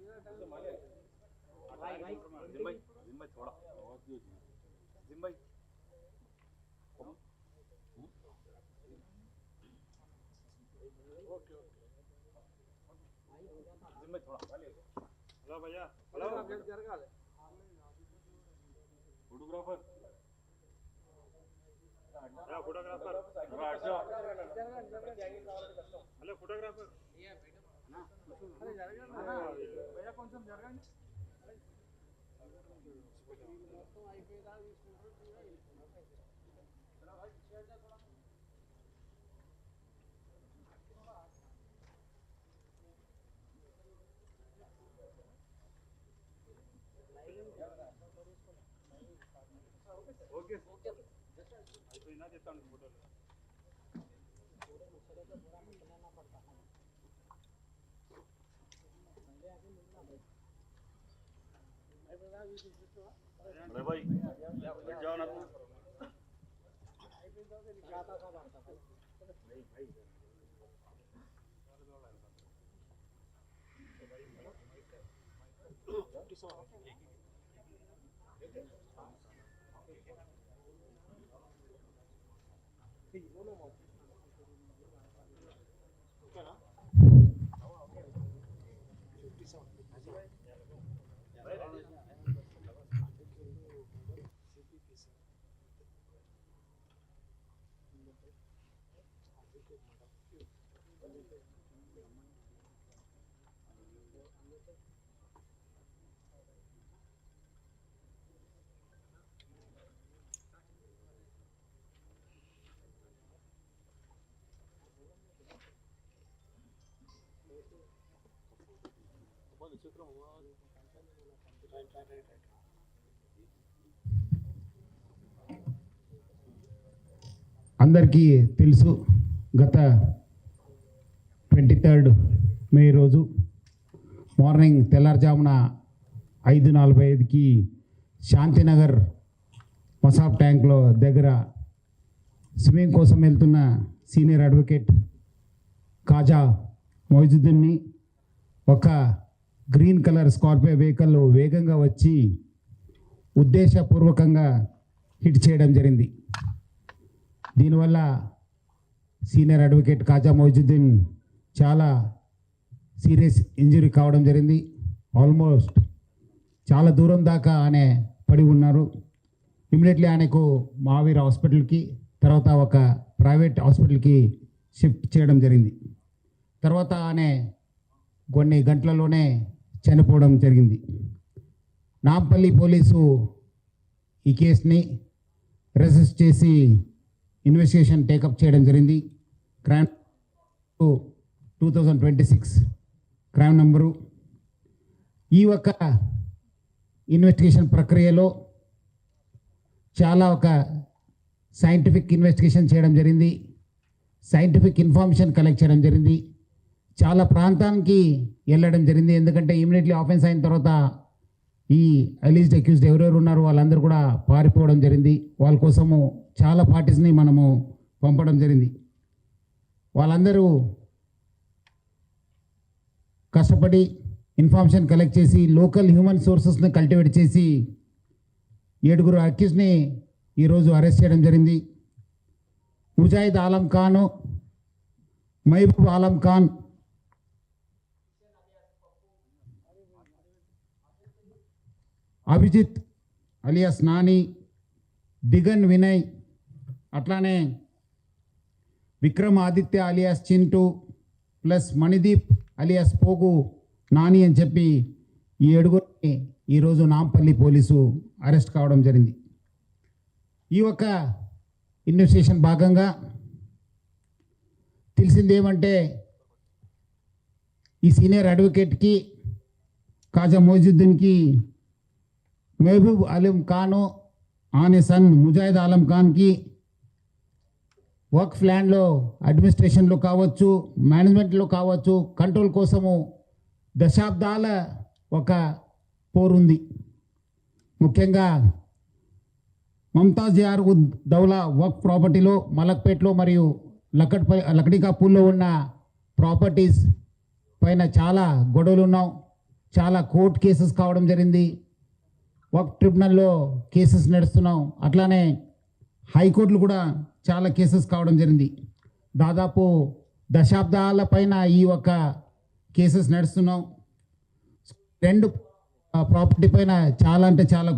Hello भैया, hello photographer, photographer, hello photographer भैया కొంచెం జరగండి ఓకే అయిపోయినా చెప్తాను ఫోటోలు अरे भाई बैठ जाओ ना అందరికీ తెలుసు గత 23 మే రోజు మార్నింగ్ తెల్లారుజామున 5:45కి శాంతినగర్ మసాబ్ ట్యాంక్లో దగ్గర స్విమ్మింగ్ కోసం వెళ్తున్న సీనియర్ అడ్వకేట్ కాజా మొయిజుద్దీన్ని ఒక గ్రీన్ కలర్ స్కార్పియో వెహికల్ వేగంగా వచ్చి ఉద్దేశపూర్వకంగా హిట్ చేయడం జరిగింది. దీనివల్ల సీనియర్ అడ్వకేట్ కాజా మొయిజుద్దీన్ చాలా సీరియస్ ఇంజరీ కావడం జరిగింది. ఆల్మోస్ట్ చాలా దూరం దాకా ఆయన పడి ఉన్నారు. ఇమీడియట్లీ ఆయనకు మహావీర్ హాస్పిటల్కి తర్వాత ఒక ప్రైవేట్ హాస్పిటల్కి షిఫ్ట్ చేయడం జరిగింది. తర్వాత ఆయన కొన్ని గంటలలోనే చనిపోవడం జరిగింది. నాంపల్లి పోలీసు ఈ కేసుని రిజిస్టర్ చేసి ఇన్వెస్టిగేషన్ టేకప్ చేయడం జరిగింది. Crime 2026 crime number. ఈ ఒక ఇన్వెస్టిగేషన్ ప్రక్రియలో చాలా ఒక సైంటిఫిక్ ఇన్వెస్టిగేషన్ చేయడం జరిగింది. సైంటిఫిక్ ఇన్ఫర్మేషన్ కలెక్ట్ చేయడం జరిగింది. చాలా ప్రాంతానికి వెళ్ళడం జరిగింది. ఎందుకంటే ఇమీడియట్లీ ఆఫెన్స్ అయిన తర్వాత ఈ అలీజ్డ్ అక్యూజ్డ్ ఎవరెవరు ఉన్నారో వాళ్ళందరూ కూడా పారిపోవడం జరిగింది. వాళ్ళ కోసము చాలా పార్టీస్ని మనము పంపడం జరిగింది. వాళ్ళందరూ కష్టపడి ఇన్ఫర్మేషన్ కలెక్ట్ చేసి లోకల్ హ్యూమన్ సోర్సెస్ని కల్టివేట్ చేసి 7 అక్యూజ్ని ఈరోజు అరెస్ట్ చేయడం జరిగింది. ముజాహిద్ ఆలం ఖాన్, మహబూబ్ ఆలం ఖాన్, అభిజిత్ అలియాస్ నాని, దిగన్ వినయ్, అట్లానే Vikram Aditya alias Chintu plus Manideep alias పోగు నాని అని చెప్పి ఈ 7 ఈరోజు నాంపల్లి పోలీసు అరెస్ట్ కావడం జరిగింది. ఈ ఒక ఇన్వెస్టిగేషన్ భాగంగా తెలిసింది ఏమంటే ఈ సీనియర్ అడ్వకేట్కి కాజా మొయిజుద్దీన్కి మహబూబ్ ఆలం ఖాన్ ఆనే సన్ ముజాహిద్ ఆలం ఖాన్కి వర్క్ ప్లాన్లో అడ్మినిస్ట్రేషన్లో కావచ్చు, మేనేజ్మెంట్లో కావచ్చు, కంట్రోల్ కోసము దశాబ్దాల ఒక పోరుంది. ముఖ్యంగా మమతాజ్ యార్ దౌలా వర్క్ ప్రాపర్టీలో మలక్పేట్లో మరియు లకడికాపూర్లో ఉన్న ప్రాపర్టీస్ పైన చాలా గొడవలు ఉన్నాం. చాలా కోర్టు కేసెస్ కావడం జరిగింది. వక్ఫ్ ట్రిబ్యునల్లో కేసెస్ నడుస్తున్నాం. అట్లానే హైకోర్టులు కూడా చాలా కేసెస్ కావడం జరిగింది. దాదాపు దశాబ్దాల పైన ఈ ఒక కేసెస్ నడుస్తున్నాం. 2 ప్రాపర్టీ పైన చాలా అంటే చాలా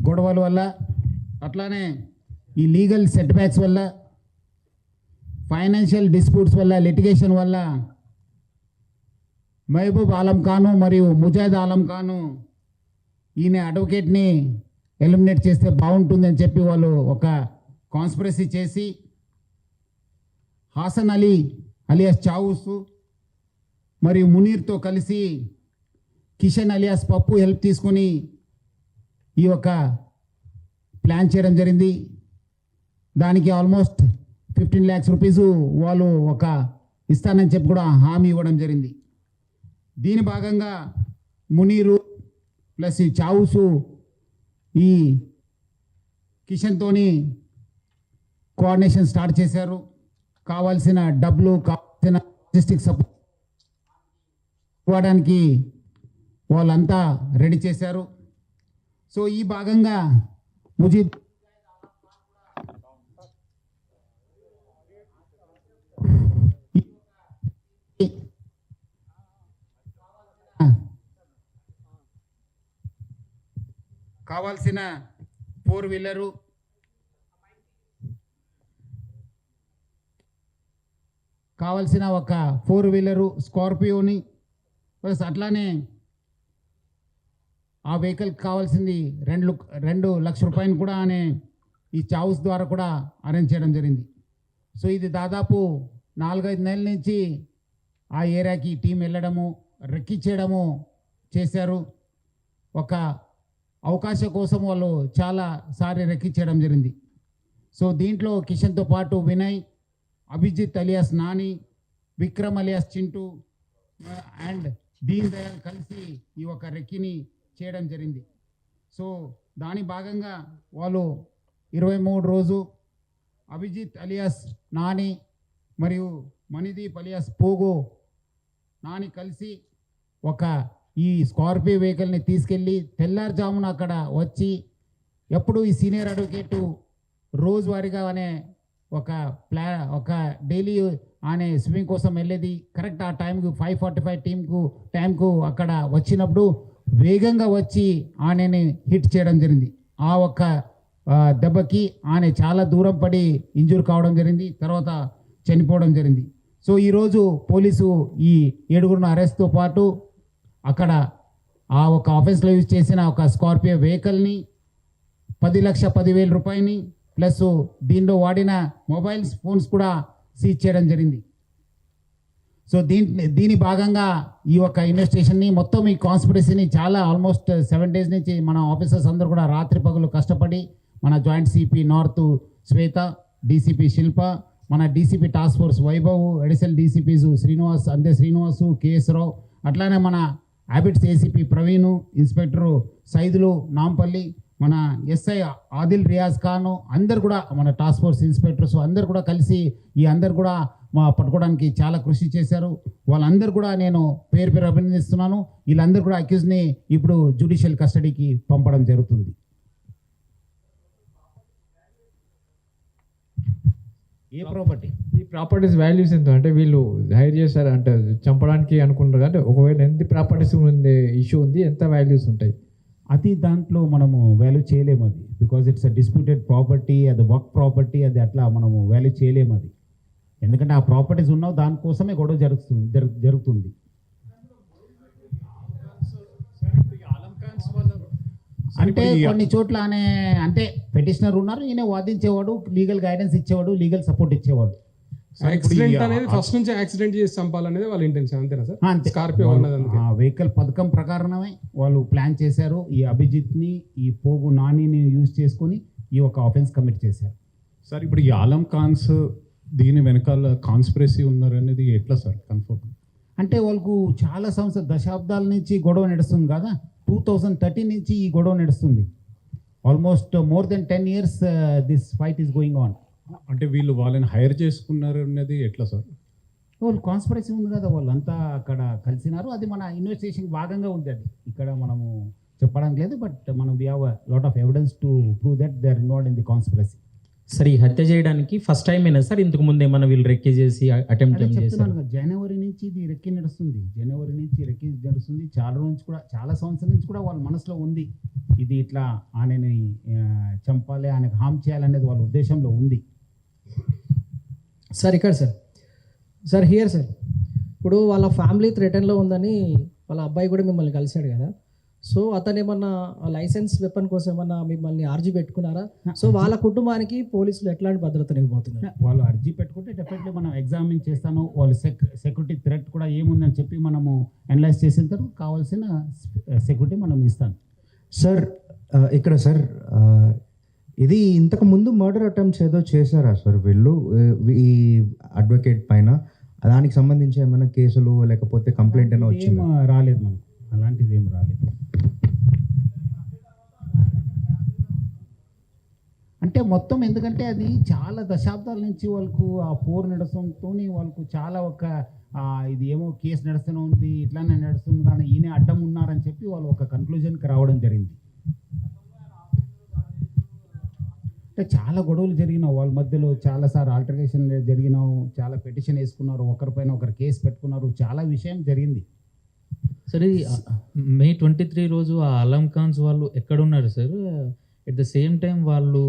గొడవల వల్ల, అట్లానే ఈ లీగల్ సెట్ బ్యాక్స్ వల్ల, ఫైనాన్షియల్ డిస్ప్యూట్స్ వల్ల, లిటిగేషన్ వల్ల మహబూబ్ ఆలం ఖాను మరియు ముజాహిద్ ఆలం ఖాను ఈయన అడ్వకేట్ని ఎలిమినేట్ చేస్తే బాగుంటుందని చెప్పి వాళ్ళు ఒక కాన్స్పిరసీ చేసి హాసన్ అలీ అలియాస్ చావుస్ మరియు మునీర్తో కలిసి కిషన్ అలియాస్ పప్పు హెల్ప్ తీసుకొని ఈ యొక్క ప్లాన్ చేయడం జరిగింది. దానికి ఆల్మోస్ట్ 15 lakhs రూపీస్ వాళ్ళు ఒక ఇస్తానని చెప్పి కూడా హామీ ఇవ్వడం జరిగింది. దీని భాగంగా మునీరు ప్లస్ ఈ చావుసు ఈ కిషన్తోని కోఆర్డినేషన్ స్టార్ట్ చేశారు. కావాల్సిన డబ్బులు, కావాల్సిన లాజిస్టిక్ సపోర్ట్ ఇవ్వడానికి వాళ్ళంతా రెడీ చేశారు. సో ఈ భాగంగా ముజీద్ కావాల్సిన 4-wheeler, కావాల్సిన ఒక 4-wheeler స్కార్పియోని ప్లస్ అట్లానే ఆ వెహికల్కి కావాల్సింది 2 లక్షల రూపాయలు కూడా అనే ఈ చావుస్ ద్వారా కూడా అరేంజ్ చేయడం జరిగింది. సో ఇది దాదాపు 4-5 నెలల నుంచి ఆ ఏరియాకి టీం వెళ్ళడము, రెక్కించడము చేశారు. ఒక అవకాశం కోసం వాళ్ళు చాలా సారి రెక్కించడం జరిగింది. సో దీంట్లో కిషన్తో పాటు Vinay, Abhijit alias Nani, Vikram alias Chintu and Deen Dayal కలిసి ఈ ఒక రెక్కిని చేయడం జరిగింది. సో దాని భాగంగా వాళ్ళు 23 రోజు అభిజిత్ అలియాస్ నాని మరియు మణిదీప్ అలియాస్ పోగో నాని కలిసి ఒక ఈ స్కార్పియో వెహికల్ని తీసుకెళ్ళి తెల్లారుజామున అక్కడ వచ్చి, ఎప్పుడు ఈ సీనియర్ అడ్వకేటు రోజువారీగా అనే ఒక డైలీ అనే స్విమ్మింగ్ కోసం వెళ్ళేది. కరెక్ట్ ఆ టైంకు 5:45 టైంకు అక్కడ వచ్చినప్పుడు వేగంగా వచ్చి ఆమెని హిట్ చేయడం జరిగింది. ఆ ఒక్క దెబ్బకి ఆమె చాలా దూరం పడి ఇంజూర్ కావడం జరిగింది, తర్వాత చనిపోవడం జరిగింది. సో ఈరోజు పోలీసు ఈ 7గురిని అరెస్ట్తో పాటు అక్కడ ఆ ఒక ఆఫీస్లో యూజ్ చేసిన ఒక స్కార్పియో వెహికల్ని 10,10,000 రూపాయలని ప్లస్ దీనిలో వాడిన మొబైల్స్, ఫోన్స్ కూడా సీజ్ చేయడం జరిగింది. సో దీని భాగంగా ఈ యొక్క ఇన్వెస్టిగేషన్ని మొత్తం ఈ కాన్స్పిరసీని చాలా ఆల్మోస్ట్ 7 days నుంచి మన ఆఫీసర్స్ అందరూ కూడా రాత్రి పగలు కష్టపడి మన joint CP north Shweta, DCP Shilpa, మన DCP task force Vaibhav, additional DCPs Srinivasu, KS Rao, అట్లానే మన హ్యాబిట్స్ ఏసీపీ ప్రవీణు, ఇన్స్పెక్టరు సైదులు నాంపల్లి, మన ఎస్ఐ ఆదిల్ రియాజ్ ఖాను, అందరు కూడా మన టాస్క్ ఫోర్స్ ఇన్స్పెక్టర్స్ అందరు కూడా కలిసి ఈ అందరు కూడా పట్టుకోవడానికి చాలా కృషి చేశారు. వాళ్ళందరూ కూడా నేను పేరు అభినందిస్తున్నాను. వీళ్ళందరూ కూడా అక్యూజ్ని ఇప్పుడు జ్యుడిషియల్ కస్టడీకి పంపడం జరుగుతుంది. ఏ ప్రాపర్టీ, ఈ ప్రాపర్టీస్ వాల్యూస్ ఎంత అంటే వీళ్ళు హైర్ చేశారు అంటే చంపడానికి అనుకుంటారు అంటే ఒకవేళ ఎంత ప్రాపర్టీస్ ఉంది ఇష్యూ ఉంది, ఎంత వాల్యూస్ ఉంటాయి? అది దాంట్లో మనము వాల్యూ చేయలేము. అది because it's a disputed property, అది వర్క్ ప్రాపర్టీ, అది అట్లా మనము వాల్యూ చేయలేము. అది ఎందుకంటే ఆ ప్రాపర్టీస్ ఉన్నావు, దానికోసమే గొడవ జరుగుతుంది. అంటే కొన్ని చోట్ల అంటే పెటిషనర్ ఉన్నారు, ఈయన వాదించేవాడు, లీగల్ గైడెన్స్ ఇచ్చేవాడు, లీగల్ సపోర్ట్ ఇచ్చేవాడు. యాక్సిడెంట్ అనేది ఫస్ట్ నుంచి యాక్సిడెంట్ చేసి చంపాలనేది వాళ్ళ ఇంటెన్షన్, అంతేనా సార్? అంతే. స్కార్పియో ఉన్నది అందుకే వెహికల్ పథకం ప్రకారమే వాళ్ళు ప్లాన్ చేశారు. ఈ అభిజిత్ని, ఈ పోగు నానిని యూజ్ చేసుకొని ఈ ఒక ఆఫెన్స్ కమిట్ చేశారు. సార్ ఇప్పుడు ఈ ఆలం ఖాన్స్ దీని వెనకాల కాన్స్పిరసీ ఉన్నారనేది ఎట్లా సార్ కన్ఫర్మ్? అంటే వాళ్ళకు చాలా సంవత్సరాలు దశాబ్దాల నుంచి గొడవ నడుస్తుంది కదా. 2013 నుంచి ఈ గొడవ నడుస్తుంది. Almost more than 10 years this fight is going on. అంటే వీళ్ళు వాళ్ళని హైర్ చేసుకున్నారు అనేది ఎట్లా సార్? వాళ్ళు కాన్స్పిరసీ ఉంది కదా, వాళ్ళంతా అక్కడ కలిసినారు. అది మన ఇన్వెస్టిగేషన్ భాగంగా ఉంది. అది ఇక్కడ మనము చెప్పడానికి లేదు, బట్ మనం we have lot of evidence to prove that they are involved in the conspiracy. Sir ఈ హత్య చేయడానికి ఫస్ట్ టైం అయినా సార్? ఇంతకు ముందు ఏమన్నా వీళ్ళు రెక్కి చేసి అటెంప్ట్ అదే చేశారు? చెప్తున్నాను కదా, జనవరి నుంచి ఇది రెక్కి నడుస్తుంది. చాలా నుంచి కూడా, చాలా సంవత్సరం నుంచి కూడా వాళ్ళ మనసులో ఉంది ఇది ఇట్లా ఆయనని చంపాలి, ఆయనకు హామ్ చేయాలనేది వాళ్ళ ఉద్దేశంలో ఉంది. సార్ ఇక్కడ సార్ హియర్ సార్, ఇప్పుడు వాళ్ళ ఫ్యామిలీ థ్రెటన్లో ఉందని వాళ్ళ అబ్బాయి కూడా మిమ్మల్ని కలిశాడు కదా. సో అతను ఏమన్నా లైసెన్స్ వెపన్ కోసం ఏమన్నా మిమ్మల్ని అర్జీ పెట్టుకున్నారా? సో వాళ్ళ కుటుంబానికి పోలీసులు ఎట్లాంటి భద్రతను ఇవ్వబోతున్నారు? వాళ్ళు అర్జీ పెట్టుకుంటే డెఫినెట్లీ మనం ఎగ్జామిన్ చేస్తాను. వాళ్ళు సెక్యూరిటీ థ్రెట్ కూడా ఏముందని చెప్పి మనము అనలైజ్ చేసిన తర్వాత కావాల్సిన సెక్యూరిటీ మనం ఇస్తాను. సార్ ఇక్కడ సార్ ఇది ఇంతకు ముందు మర్డర్ అటెంప్ట్స్ ఏదో చేశారా సార్ వీళ్ళు ఈ అడ్వకేట్ పైన? దానికి సంబంధించి ఏమైనా కేసులు లేకపోతే కంప్లైంట్ అయినా వచ్చింది? రాలేదు మనకు, అలాంటిది ఏం రాలేదు. అంటే మొత్తం ఎందుకంటే అది చాలా దశాబ్దాల నుంచి వాళ్ళకు ఆ పోరు నడుస్తుంతో వాళ్ళకు చాలా ఇది ఏమో కేసు నడుస్తూనే ఉంది, ఇట్లానే నడుస్తుంది కానీ ఈయన అడ్డం ఉన్నారని చెప్పి వాళ్ళు ఒక కన్క్లూజన్కి రావడం జరిగింది. అంటే చాలా గొడవలు జరిగినావు వాళ్ళ మధ్యలో, చాలాసార్లు ఆల్టర్నేషన్ జరిగినావు, చాలా పిటిషన్ వేసుకున్నారు, ఒకరిపైన ఒకరు కేసు పెట్టుకున్నారు, చాలా విషయం జరిగింది. సార్ ఇది May 23 రోజు ఆ అలం ఖాన్స్ వాళ్ళు ఎక్కడున్నారు sir? At the same time వాళ్ళు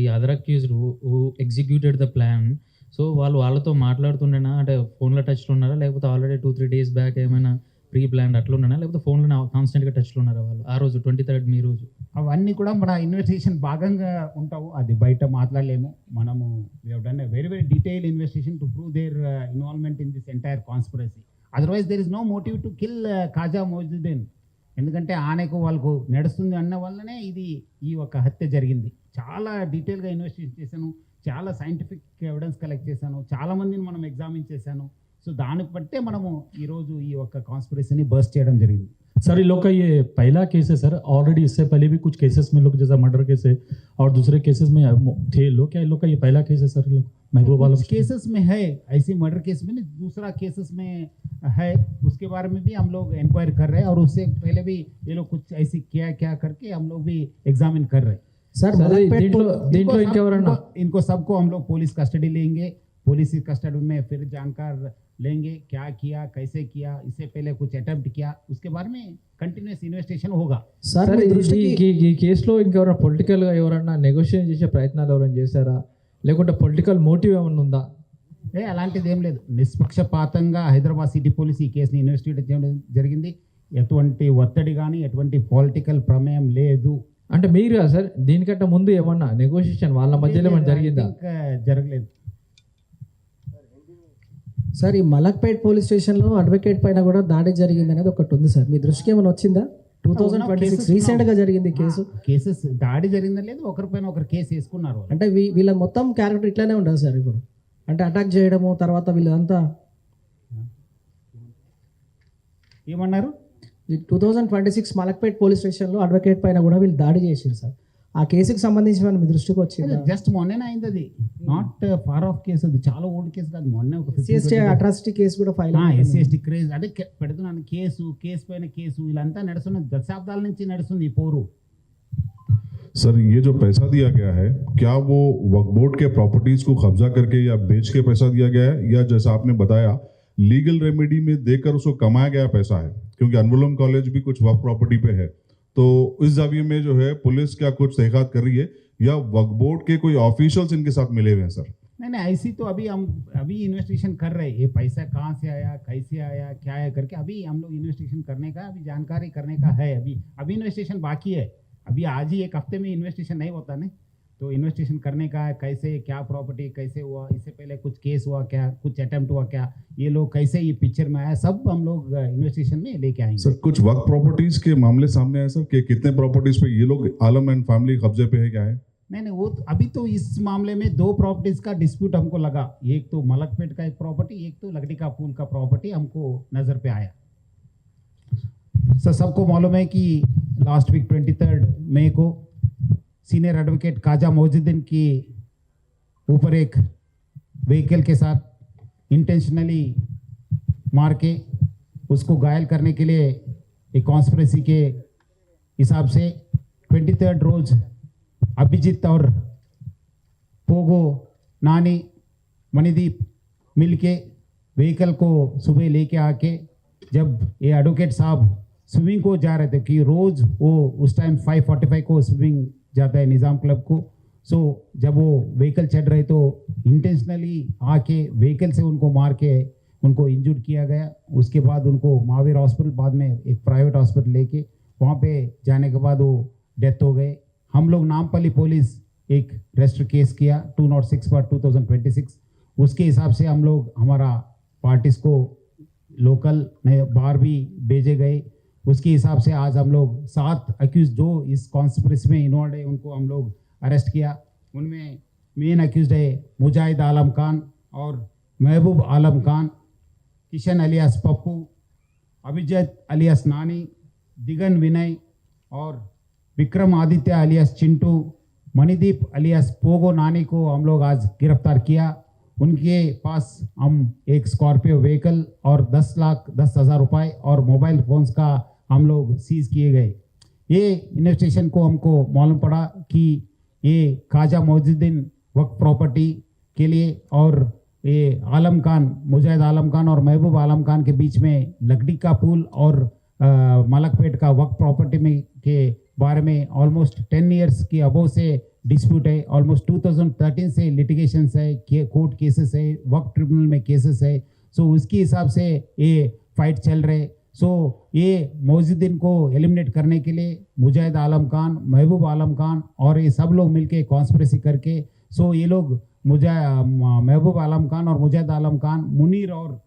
ఈ other accused who executed the plan, so వాళ్ళతో మాట్లాడుతుండేనా? అంటే ఫోన్లో టచ్లో ఉన్నారా, లేకపోతే ఆల్రెడీ 2-3 days బ్యాక్ ఏమైనా ప్రీ ప్లాన్ అట్లా ఉన్నారా, లేకపోతే ఫోన్లో కాన్స్టెంట్గా టచ్లో ఉన్నారా వాళ్ళు ఆ రోజు 23rd మీ రోజు? అవన్నీ కూడా మన ఇన్వెస్టిగేషన్ భాగంగా ఉంటావు, అది బయట మాట్లాడలేము. మనము done very very detail investigation to prove their involvement in this entire conspiracy. Otherwise there is no motive to kill Khaja Moinuddin. ఎందుకంటే ఆనకు వాళ్ళకు నడుస్తుంది అన్న వల్లనే ఈ ఒక హత్య జరిగింది. చాలా డీటెయిల్గా ఇన్వెస్టిగేషన్ చేశాను, చాలా సైంటిఫిక్ ఎవిడెన్స్ కలెక్ట్ చేశాను, చాలామందిని మనం ఎగ్జామిన్ చేశాను. సో దాన్ని బట్టే మనము ఈరోజు ఈ ఒక్క కాన్స్పిరసీని బర్స్ట్ చేయడం జరిగింది. सर इन लोग का ये पहला केस है सर? ऑलरेडी इससे पहले भी कुछ केसेस में लोग जैसा मर्डर केस है और दूसरे केसेस में थे लोग, क्या इन लोग का ये पहला केस है सर? महबूब आलम केसेस में है, ऐसी मर्डर केस में नहीं, दूसरा केसेस में है, उसके बारे में भी हम लोग इंक्वायरी कर रहे हैं और उससे पहले भी ये लोग कुछ ऐसी क्या करके हम लोग भी एग्जामिन कर रहे हैं. సార్ దీంట్లో ఇంకెవరన్నా? इनको सबको हम लोग पुलिस कस्टडी लेंगे, पुलिस की कस्टडी में फिर जानकार लेंगे, क्या किया, कैसे किया, इससे पहले कुछ अटेम्प्ट किया, उसके बारे में कंटिन्यूस इन्वेस्टिगेशन होगा. సార్ మీ దృష్టికి ఈ కేసులో ఇంకెవరైనా పొలిటికల్గా ఎవరన్నా నెగోషియేట్ చేసే ప్రయత్నాలు ఎవరైనా చేశారా, లేకుంటే పొలిటికల్ మోటివ్ ఏమన్నా ఉందా? అలాంటిది ఏం లేదు. నిష్పక్షపాతంగా హైదరాబాద్ సిటీ పోలీస్ ఈ కేసుని ఇన్వెస్టిగేట్ చేయడం జరిగింది. ఎటువంటి ఒత్తిడి కానీ ఎటువంటి పొలిటికల్ ప్రమేయం లేదు. అంటే మీరు కదా సార్, దీనికంటే ముందు ఏమన్నా నెగోషియేషన్ వాళ్ళ మధ్యలో ఏమైనా జరిగిందా? ఇంకా జరగలేదు. సార్ ఈ మలక్పేట్ పోలీస్ స్టేషన్లో అడ్వకేట్ పైన కూడా దాడి జరిగింది అనేది ఒకటి ఉంది సార్, మీ దృష్టికి ఏమైనా వచ్చిందా? 2026 రీసెంట్గా జరిగింది కేసెస్ దాడి జరిగిందా లేదు, ఒకరిపైన ఒకరు కేసు వేసుకున్నారు. అంటే వీళ్ళ మొత్తం క్యారెక్టర్ ఇట్లానే ఉండదు సార్ ఇప్పుడు, అంటే అటాక్ చేయడము తర్వాత వీళ్ళంతా ఏమన్నారు? 2026 మలక్పేట్ పోలీస్ స్టేషన్లో అడ్వకేట్ పైన కూడా వీళ్ళు దాడి చేశారు సార్. ఆ కేసుకి సంబంధించి మీ దృష్టికి వచ్చింది? జస్ట్ మొన్నే అయింది, అది నాట్ ఫార్ ఆఫ్ కేసు, అది చాలా ఓల్డ్ కేసు కాదు. మొన్నే ఒక ఎస్సీ అట్రాసిటీ కేసు కూడా ఫైల్ ఎస్సీ క్రేజ్ అదే పెడుతున్నాను. కేసు పైన కేసు ఇలాంతా నడుస్తున్న దశాబ్దాల నుంచి నడుస్తుంది ఈ పోరు. सर ये जो पैसा दिया गया है, क्या वो वक्फ बोर्ड के प्रॉपर्टीज को कब्जा करके या बेच के पैसा दिया गया है, या जैसा आपने बताया लीगल रेमेडी में देकर उसको कमाया गया पैसा है? क्योंकि अनवुलम कॉलेज भी कुछ वक्फ प्रॉपर्टी पे है, तो इस जाविये में जो है पुलिस क्या कुछ तहकीकात कर रही है या वक्फ बोर्ड के कोई ऑफिशियल्स इनके साथ मिले हुए हैं सर? नहीं ऐसी तो हम इन्वेस्टिगेशन कर रहे हैं. ये पैसा कहाँ से आया, कैसे आया, क्या है करके अभी हम लोग इन्वेस्टिगेशन करने का, अभी जानकारी करने का है. अभी इन्वेस्टिगेशन बाकी है. अभी आज ही एक हफ्ते में इन्वेस्टिगेशन नहीं होता नहीं, तो इन्वेस्टिगेशन करने का है. कैसे क्या प्रॉपर्टी कैसे हुआ, इससे पहले कुछ केस हुआ क्या, कुछ अटेम्प्ट हुआ क्या, ये लोग कैसे ये पिक्चर में आया, सब हम लोग इन्वेस्टिगेशन में लेके आएंगे. सर कुछ वक्फ प्रॉपर्टीज के मामले सामने आए सर कि कितने प्रॉपर्टीज पे ये लोग आलम एंड फैमिली कब्जे पे है, क्या है? नहीं वो अभी तो इस मामले में 2 प्रॉपर्टीज़ का डिस्प्यूट हमको लगा, एक तो मलकपेट का एक प्रॉपर्टी, एक तो लकड़ी का पुल का प्रॉपर्टी हमको नज़र पे आया। सर सबको मालूम है कि लास्ट वीक 23 मई को सीनियर एडवोकेट काजा मोजुद्दीन की ऊपर एक व्हीकल के साथ इंटेंशनली मार के उसको घायल करने के लिए एक कॉन्स्पिरेसी के हिसाब से 23 रोज अभिजीत और पोगो नानी मणिदीप मिलके व्हीकल को सुबह लेके आके जब ये एडवोकेट साहब स्विमिंग को जा रहे थे कि रोज़ वो उस टाइम 5:45 को स्विमिंग जाता है निज़ाम क्लब को। सो जब वो व्हीकल चढ़ रहे तो इंटेंशनली आके व्हीकल से उनको मार के उनको इंजर्ड किया गया। उसके बाद उनको महावीर हॉस्पिटल, बाद में एक प्राइवेट हॉस्पिटल लेके वहाँ पे जाने के बाद वो डेथ हो गए। हम लोग नामपल्ली पुलिस एक रजिस्टर केस किया 206/2026। उसके हिसाब से हम लोग हमारा पार्टीज़ को लोकल नए बाहर भी भेजे गए। उसके हिसाब से आज हम लोग 7 अक्यूज जो इस कॉन्स्पिरेसी में इन्वॉल्व है उनको हम लोग अरेस्ट किया। उनमें मेन अक्यूज है मुजाहिद आलम खान और महबूब आलम खान, किशन अलियास पप्पू, अभिजीत अलियास नानी, दिगन विनय और Vikram Aditya alias Chintu, Manideep alias Pogo Nani को हम लोग आज गिरफ्तार किया। उनके पास हम एक स्कॉर्पियो व्हीकल और 10,10,000 रुपये और मोबाइल फ़ोन्स का हम लोग सीज़ किए गए। ये इन्वेस्टिगेशन को हमको मालूम पड़ा कि ये खाजा मोजुद्दीन वक्फ प्रॉपर्टी के लिए और ये आलम खान, मुजाहिद आलम खान और महबूब आलम खान के बीच में लकड़ी का पुल और मलकपेट का वक्फ प्रॉपर्टी में के बारे में ऑलमोस्ट 10 इयर्स की अबव से डिस्प्यूट है। ऑलमोस्ट 2013 से लिटिगेशंस है, कोर्ट केसेस है, वक्फ ट्रिब्यूनल में केसेस है। सो उसके हिसाब से ये फाइट चल रहे। सो ये मोजुद्दीन को एलिमिनेट करने के लिए मुजाहिद आलम खान, महबूब आलम खान और ये सब लोग मिलके कॉन्स्पिरेसी करके सो ये लोग महबूब आलम खान और मुजाहिद आलम खान मुनीर और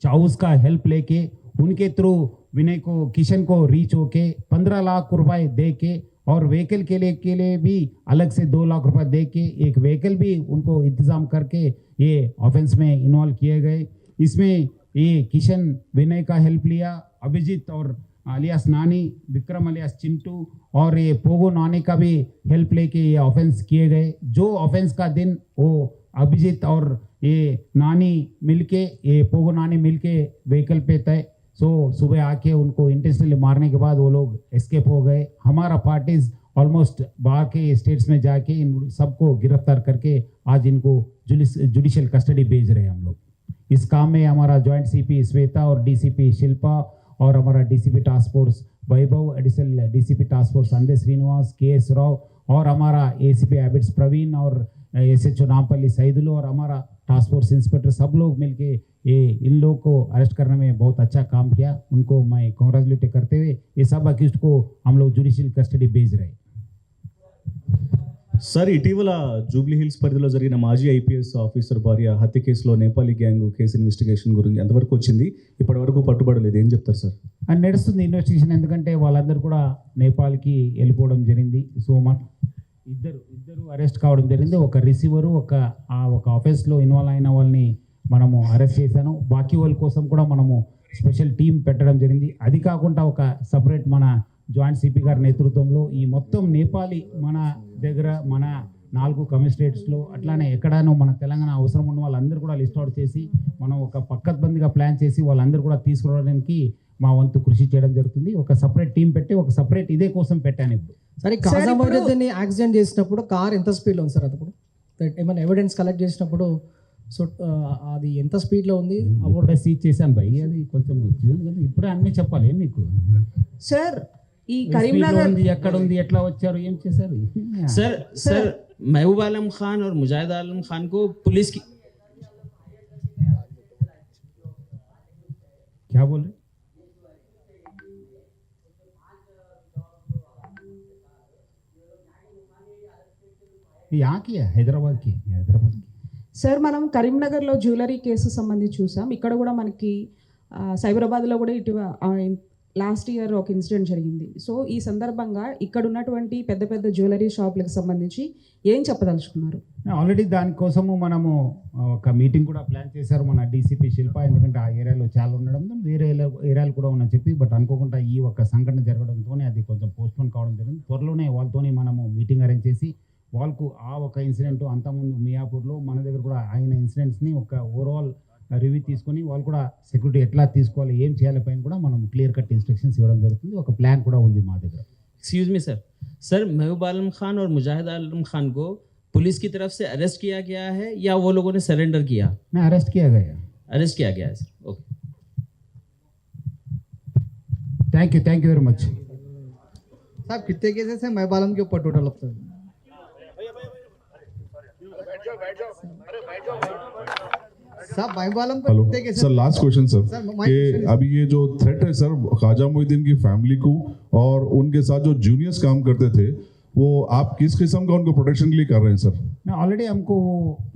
चाउस का हेल्प लेके उनके थ्रू विनय को, किशन को रीच होके 15 लाख रुपए दे के और व्हीकल के लिए भी अलग से 2 लाख रुपए दे के एक व्हीकल भी उनको इंतज़ाम करके ये ऑफेंस में इन्वॉल्व किए गए। इसमें ये किशन विनय का हेल्प लिया, अभिजीत और अलियास नानी, विक्रम अलियास चिंटू और ये पोगो नानी का भी हेल्प लेके ये ऑफेंस किए गए। जो ऑफेंस का दिन वो अभिजीत और ये नानी मिलके, ये पोगो नानी मिलके व्हीकल पे थे। सो सुबह आके उनको इंटेंशनली मारने के बाद वो लोग एस्केप हो गए। हमारा पार्टीज ऑलमोस्ट बाहर के स्टेट्स में जाके इन सबको गिरफ्तार करके आज इनको जुडिशियल कस्टडी भेज रहे हैं हम लोग। इस काम में हमारा जॉइंट सीपी श्वेता और डीसीपी शिल्पा और हमारा DCP task force Vaibhav, additional DCP task force Sanjay Srinivas, KS Rao और हमारा एसीपी हैबिट्स प्रवीण और SHO नामपल्ली सईदुल और हमारा टास्क फोर्स इंस्पेक्टर सब लोग मिलके ये इन लोगों को अरेस्ट करने में बहुत अच्छा काम किया। उनको मैं कॉन्ग्रेचुलेट करते हुए ये सब अक्यूज को हम लोग जुडिशियल कस्टडी भेज रहे हैं। సార్ ఇటీవల జూబ్లీ హిల్స్ పరిధిలో జరిగిన మాజీ IPS ఆఫీసర్ భార్య హత్య కేసులో నేపాలీ గ్యాంగ్ కేసు ఇన్వెస్టిగేషన్ గురించి ఎంతవరకు వచ్చింది? ఇప్పటివరకు పట్టుబడలేదు, ఏం చెప్తారు సార్? అండ్ నడుస్తుంది ఇన్వెస్టిగేషన్, ఎందుకంటే వాళ్ళందరూ కూడా నేపాల్కి వెళ్ళిపోవడం జరిగింది. సో ఇద్దరు అరెస్ట్ కావడం జరిగింది. ఒక రిసీవరు ఒక ఆఫీస్లో ఇన్వాల్వ్ అయిన వాళ్ళని మనము అరెస్ట్ చేశాను. బాకీ వాళ్ళ కోసం కూడా మనము స్పెషల్ టీం పెట్టడం జరిగింది. అది కాకుండా ఒక సపరేట్ మన జాయింట్ సిపి గారి నేతృత్వంలో ఈ మొత్తం నేపాలీ మన దగ్గర మన 4 కమిషనరేట్స్లో అట్లానే ఎక్కడానో మన తెలంగాణ అవసరం ఉన్న వాళ్ళందరూ కూడా లిస్ట్ అవుట్ చేసి మనం ఒక పక్కద్బందిగా ప్లాన్ చేసి వాళ్ళందరూ కూడా తీసుకురావడానికి మా వంతు కృషి చేయడం జరుగుతుంది. ఒక సపరేట్ టీం పెట్టి ఒక సపరేట్ ఇదే కోసం పెట్టాను. ఇప్పుడు సరే, కాజా మొయినుద్దీన్ యాక్సిడెంట్ చేసినప్పుడు కార్ ఎంత స్పీడ్లో ఉంది సార్? అప్పుడు ఏమైనా ఎవిడెన్స్ కలెక్ట్ చేసినప్పుడు సో అది ఎంత స్పీడ్లో ఉంది? అప్పుడు సీజ్ చేశాను భయ్, అది కొంచెం ఇప్పుడే అన్నీ చెప్పాలి మీకు. సార్ ఈ కరీంనగర్ ఎక్కడ ఉంది, ఎట్లా వచ్చారు, ఏం చేశారు? सर महबूब आलम खान और मुजाहिद आलम खान को पुलिस की क्या बोल रहे? यहाँ की है, हैदराबाद की. సార్ మనం కరీంనగర్లో జ్యువెలరీ కేసు సంబంధించి చూసాం. ఇక్కడ కూడా మనకి సైబరాబాద్లో కూడా ఇటు లాస్ట్ ఇయర్ ఒక ఇన్సిడెంట్ జరిగింది. సో ఈ సందర్భంగా ఇక్కడ ఉన్నటువంటి పెద్ద పెద్ద జ్యువెలరీ షాపులకు సంబంధించి ఏం చెప్పదలుచుకున్నారు? ఆల్రెడీ దానికోసము మనము ఒక మీటింగ్ కూడా ప్లాన్ చేశారు మన డీసీపీ శిల్ప. ఎందుకంటే ఆ ఏరియాలో చాలా ఉండడం, వేరే ఏరియాలు కూడా ఉన్నాయని చెప్పి, బట్ అనుకోకుండా ఈ ఒక సంఘటన జరగడంతోనే అది కొంచెం పోస్ట్పోన్ కావడం జరిగింది. త్వరలోనే వాళ్ళతోనే మనము మీటింగ్ అరేంజ్ చేసి వాళ్ళకు ఆ ఒక ఇన్సిడెంట్ అంతకుముందు మియాపూర్లో మన దగ్గర కూడా అయిన ఇన్సిడెంట్స్ని ఒక ఓవరాల్ రివ్యూ తీసుకొని వాళ్ళు కూడా సెక్యూరిటీ ఎట్లా తీసుకోవాలి, ఏం చేయాలి పైన కూడా మనం క్లియర్ కట్ ఇన్స్ట్రక్షన్స్ ఇవ్వడం జరుగుతుంది. ఒక ప్లాన్ కూడా ఉంది మా దగ్గర. एक्सक्यूज मी सर महबूब आलम खान और मुजाहिद आलम खान को पुलिस की तरफ से अरेस्ट किया गया है या वो लोगों ने सरेंडर किया? ना, अरेस्ट किया गया है sir. Okay, thank you very much. साहब कितने केसेस हैं महबूब आलम के ऊपर टोटल अब तक? साहब महबूब आलम पर कितने cases? Sir last question sir कि अभी ये जो थ्रेट है सर ख्वाजा मोइनुद्दीन की फैमिली को और उनके साथ जो जूनियर्स काम करते थे, वो आप किस किस्म का उनको प्रोटेक्शन के लिए कर रहे हैं सर? ऑलरेडी हमको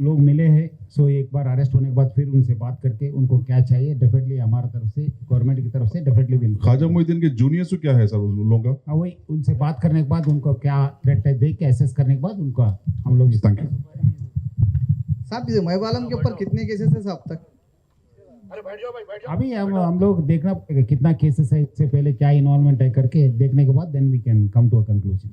लोग मिले हैं, सो एक बार अरेस्ट होने के बाद फिर उनसे बात करके उनको क्या चाहिए डेफिनेटली हमारा तरफ से, गवर्नमेंट की तरफ से डेफिनेटली विल. ख्वाजा मोइनुद्दीन के जूनियर्स को क्या है सर उन लोगों का? वही उनसे बात करने के बाद उनको क्या थ्रेट है देख के एसेस करने के बाद उनका हम लोग. Thank you. साहब महबूब आलम के ऊपर कितने केसेस हैं साहब तक? अभी हम लोग देखना पड़ेगा कितना केसेस है, इससे पहले क्या इन्वॉल्वमेंट है करके देखने के बाद then we can come to a conclusion.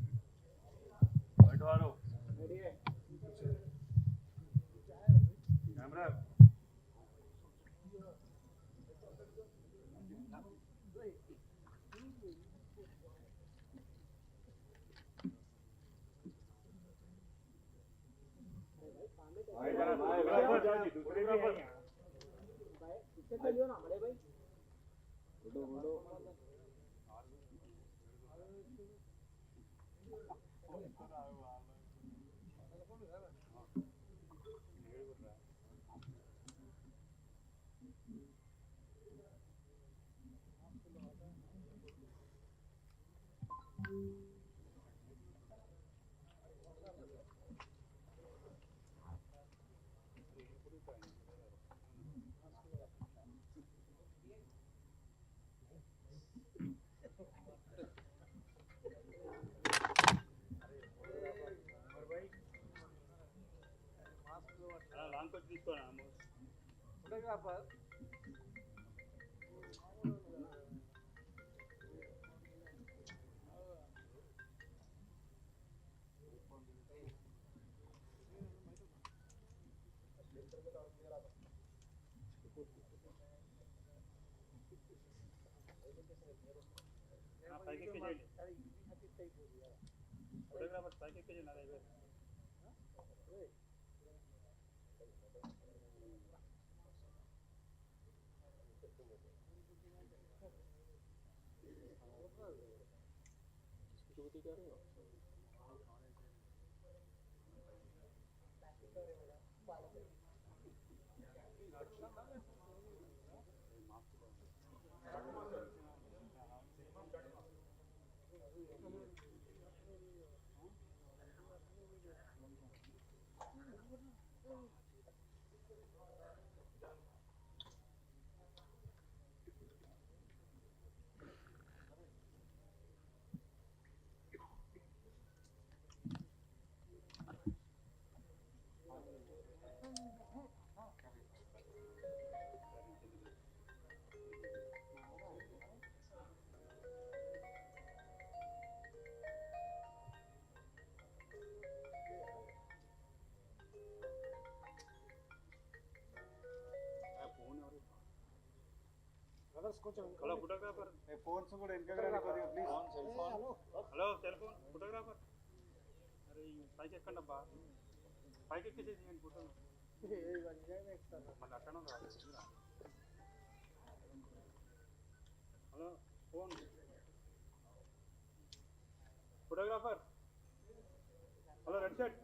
Hello photographer, phones కూడా వెనక please. Hello cell phone photographer, అరే పైకి ఎక్కండి అబ్బా, పైకి ఎక్కేసేసి నేను ఫోటోలు మళ్ళీ అక్కడ hello phone photographer, hello red shirt.